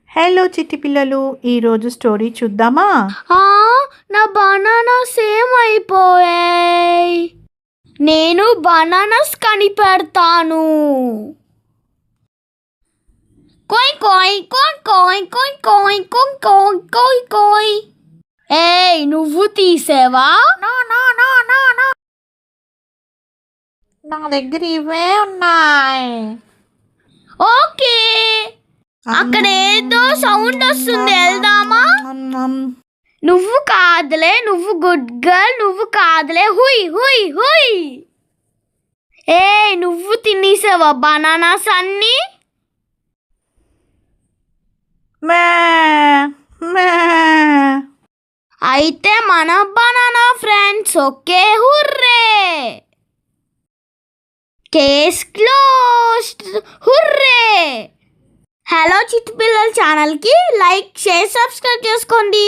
Hello చిట్టి పిల్లలు, ఈరోజు స్టోరీ చూద్దామా? నా బనానాస్ ఏమైపోయాయి. నేను బనానాస్ కనిపెడతాను. కోయ్ కోయ్ కోయ్ కోయ్ కోయ్ కోయ్ కోయ్ కోయ్ కోయ్ కోయ్. ఏయ్, నువ్వు తీసేవా? నా దగ్గర ఇవే ఉన్నాయి. ఓకే, అక్కడ ఏదో సౌండ్ వస్తుంది, వెళ్దామా? నువ్వు కాదులే, నువ్వు గుడ్ గర్ల్, నువ్వు కాదులే. హుయ్ హుయ్ హుయ్. ఏ, నువ్వు తినేసావా బనానాస్ అన్నీ? అయితే మన banana friends. Okay, hurray. Case closed. Hurray. Hello చిట్టి పిల్లల ఛానల్కి లైక్, షేర్, సబ్స్క్రైబ్ చేసుకోండి.